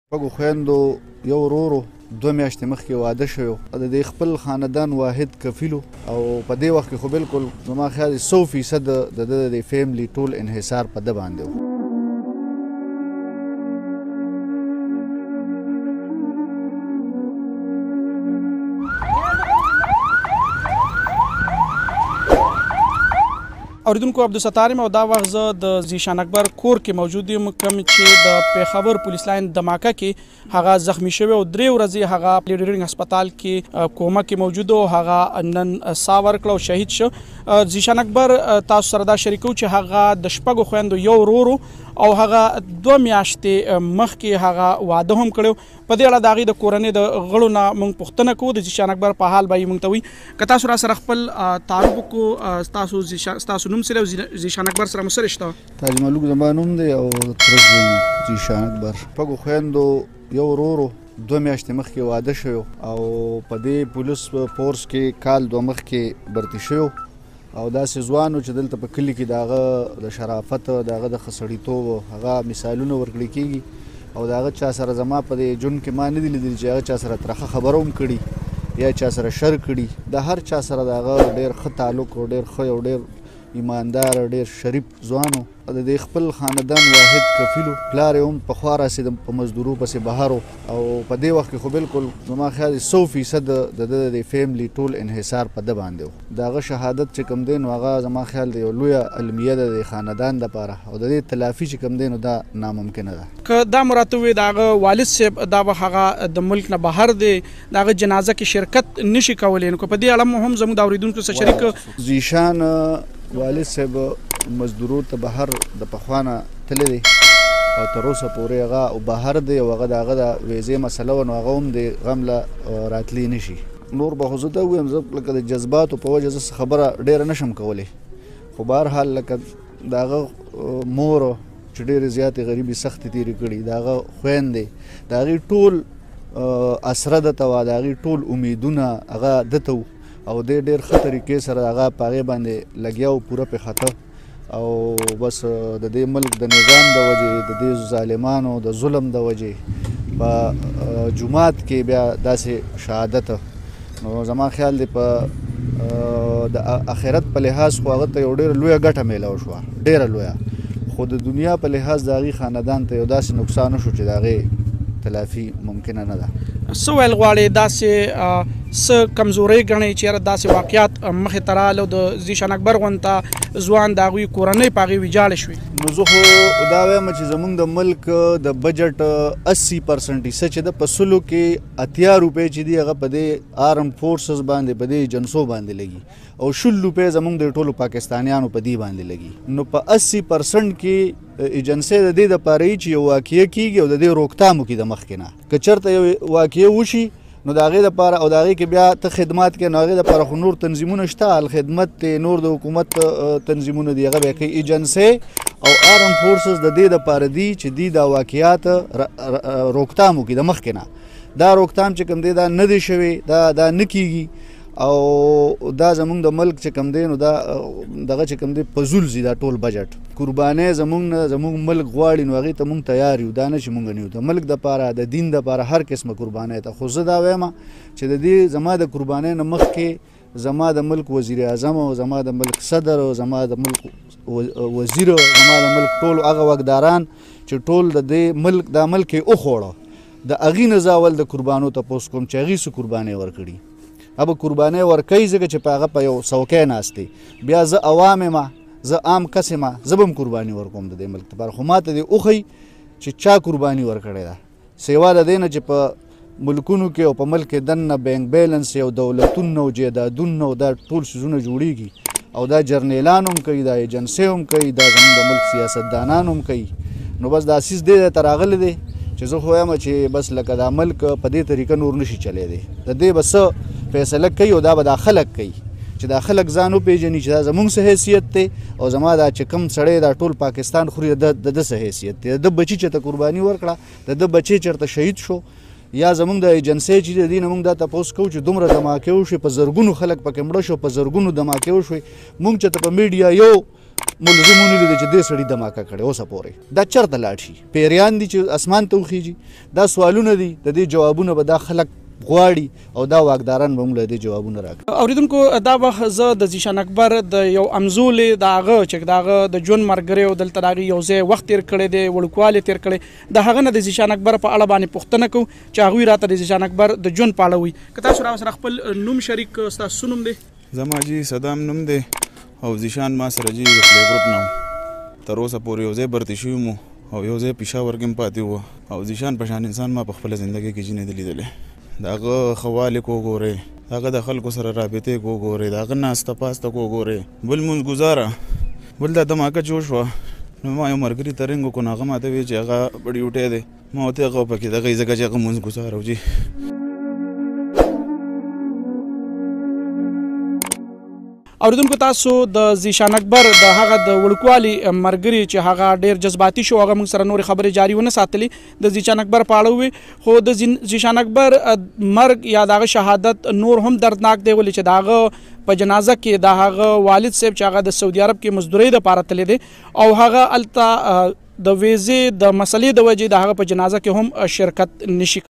شپږو خویندو یو ورورو 2 میاشتې مخکې واده شوی و. د دې خپل خاندان واحد کفیل او په دې وخت کې خو بالکل زما خیال 100% د فیملی ټول انحصار په ده باندې و. اوریدونکو عبدالستار یم او دا وخت زه د ذیشان اکبر کور کې موجود یم کوم چې د پیښور پولیس لاین دماکه کې هغه زخمی شوی او 3 ورځې هغه لیډرینګ هسپتال کې کوما کې موجود او هغه نن ساه ورکړه او شهید شو. ذیشان اکبر تاسو سره دا شریکو چې هغه د شپږو خویندو یو ورور او هغه 2 میاشتې مخکې هغه واده هم کړی. په دې اړه د هغې د کورنۍ د غړو نه موږ پوښتنه کوو د ذیشان اکبر په حال به یې موږ ته وایي. که تاسو را سره خپل تعارف وکړو ستاسو نوم سره او ذیشان اکبر سره مو څه رشته وه؟ تاج ملوک زما نوم دی او ترک زوی یم ذیشان اکبر. شپږو خویندو یو ورورو 2 میاشتې مخکې واده شوی او په دې پولیس فورس کې کال 2 مخکې برتي شوی او داسې ځوان و چې دلته په کلي کې د هغه د شرافت د هغه د ښه سړیتوب هغه مثالونه ورکړل کېږي او د هغه چا سره زما په دې ژوند کې ما نه دي لیدلي چې هغه چا سره ترخه خبره هم کړي یا چا سره شر کړي. د هر چا سره د هغه ډېر ښه تعلق او ډېر ښه او ډېر ایماندار ډېر شریف ځوان و. د دې خپل خاندان واحد کفیل و. پلار یې هم پخوا راسې په مزدورو پسې بهر و او په دې وخت کې خو بالکل زما خیال 100% د فیملی ټول انحصار په ده باندې و. د هغه شهادت چې کوم دی نو هغه زما خیال د یو لویه المیه ده د خاندان دپاره او د دې تلافي چې کوم دی نو دا ناممکنه ده. که دا مو راته ووایي د هغه والد صاحب دا به هغه د ملک نه بهر دی د هغه جنازه کې شرکت نشي کولی نو که په دې اړه هم زموږ د اورېدونکو سره شریک ذیشان والد صاحب مزدورو ته بهر د پخوانه تللی دی او تر اوسه پورې هغه او بهر دی او هغه د هغه د ویزې مسله وه نو هغه هم د غم له راتلی نشي. نور به خو زه ته ووایم زه لکه د جذباتو په وجه زه خبره ډېره نشم کولی خو بهرحال لکه د هغه مور چې ډېرې زیاتې غریبي سختې تېرې کړي د هغه خویندې د هغې ټول اسره ده ته وه د هغې ټول امیدونه هغه ده ته او دې ډېر ښه طریقې سره هغه په هغې باندې لګیا و پوره پې خطه او بس د دې ملک د نظام د وجې د دې ظالمانو د ظلم د وجې په جومات کې بیا داسې شهادت نو زما خیال دی په د آخرت په لحاظ خو هغه ته یو ډېره لویه ګټه میلاو شوه ډېره لویه خو د دنیا په لحاظ د هغې خاندان ته یو داسې نقصان وشو چې د هغې تلافي ممکنه نه ده. څه ویل غواړې داسې څه کمزورۍ ګڼئ چې یاره داسې واقعیات مخې ته راغله او د ذیشان اکبر غونته ځوان د هغوی کورنۍ په هغې ویجاړې شوې؟ نو زه خو دا وایم چې زموږ د ملک د بجټ 80% حصه چې ده په 100 کې 80 روپۍ چې دي هغه په دې آرم فورسز باندې په دې ایجنسو باندې لګي او 100 روپۍ زموږ د ټولو پاکستانیانو په دې باندې لګي. نو په 80% کې ایجنسۍ د دې دپاره یي چې یو واقعه کېږي او د دې روکتام وکړي د مخکې نه. که چېرته یو واقعه وشي نو د هغې دپاره او د هغې کې بیا ته خدمات کوې نو هغې دپاره خو نور تنظیمونه شته الخدمت دی نور د حکومت تنظیمونه دي هغه بیا کوي. ایجنسۍ او آرم فورسز د دې دپاره دي چې دوی دا واقعات روکتام وکړي د مخکې نه. دا روکتام چې کوم دی دا نه دی شوی دا نه کېږي او دا زمونږ د ملک چې کوم دی نو دا دغه چې کوم دی په زول ځي دا ټول بجټ قربانۍ زمونږ ملک غواړي نو هغې ته مونږ تیار یو دا نه چې مونږ نه یو د ملک دپاره د دین دپاره هر قسمه قربانۍ ته. خو زه دا وایم چې د دې زما د قربانۍ نه مخکې زما د ملک وزیر اعظم او زما د ملک صدر او زما د ملک وزیر او زما د ملک ټول هغه واکداران چې ټول د دې ملک دا ملک یې وخوړه د هغې نه زه اول د قربانو تپوس کوم چې هغې څه قربانۍ ورکړي هغه قربانۍ ورکوي ځکه چې په هغه په یو څوکۍ ناست دی. بیا زه عوام یم زه عام کس یم زه به هم قرباني ورکوم د دې ملک لپاره خو ما ته دې وښیي چې چا قرباني ورکړې ده سیوا د دې نه چې په ملکونو کې او په ملک کې دننه بینک بیلنس او دولتونه او جایدادونه او دا ټول څیزونه جوړیږي او دا جرنیلان هم کوي دا ایجنسۍ هم کوي دا زموږ د ملک سیاستدانان هم کوي. نو بس دا سیس دې ته راغلی دی چې زه خو وایم چې بس لکه دا ملک په دې طریقه نور نشي چلیدی د دې به څه فیصله کوي او دا به دا خلک کوي چې دا خلک ځان وپېژني چې دا زموږ څه حیثیت دی او زما دا چې کوم سړی دا ټول پاکستان خوري د ده څه حیثیت دی. د ده بچي چېرته قرباني ورکړه د ده بچی چېرته شهید شو یا زموږ د ایجنسۍ چې د دې نه موږ دا تپوس کوو چې دومره دماکې وشوې په زرګونو خلک پکې مړه شو په زرګونو دماکې وشوې مونږ چېرته په میډیا یو ملزمونو لیدل چې دې سړي دماکه کړې اوسه پورې دا چېرته لاړ شي پیریان دي چې اسمان ته وخیږي دا سوالونه دي د دې جوابونه به دا خلک غواړي او دا واکداران به موږ له دې جوابونه راکړي. اوریدونکو دا وخت زه د ذیشان اکبر د یو امزولې د هغه چې د هغه د ژوند ملګری او دلته د هغې یو ځای وخت تېر کړی دی وړوکوالی تېر کړی د هغه نه د ذیشان اکبر په اړه باندې پوښتنه کوو چې هغوی راته د ذیشان اکبر د ژوند په اړه وایي. که تاسو راسره خپل نوم شریک ستاسو نوم دی؟ زما جی صدام نوم دی او ذیشان ما سره جی د پلی ګروپ نه و تر اوسه پورې یو ځای برتې شوي مو او یو ځای پېښور کې هم پاتې وو او ذیشان په شان انسان ما په خپله زندګۍ کې جي نه دی لیدلی. د هغه ښه والي کو ګورئ د هغه د خلکو سره رابطې کو ګورئ د هغه ناسته پاسته کو ګورئ بل مونځ ګزاره بل دا دماکه جوړ شوه نو ما یو ملګري ته رنګ وکړو نو هغه ماته ویل چې هغه په ډیوټی دی ما ورته هغه پکې دغه ځکه چې هغه مونځ ګزاره و جي. اوریدونکو تاسو د ذیشان اکبر د هغه د وړوکوالي ملګري چې هغه ډېر جذباتي شو هغه موږ سره نورې خبرې جاري ونه ساتلې د ذیشان اکبر په اړه وې خو د ذیشان اکبر مرګ یا د هغه شهادت نور هم دردناک دی ولې چې د هغه په جنازه کې د هغه والد صاحب چې هغه د سعودي عرب کې مزدورۍ دپاره تللی دی او هغه هلته د ویزې د مسلې د وجې د هغه په جنازه کې هم شرکت نشي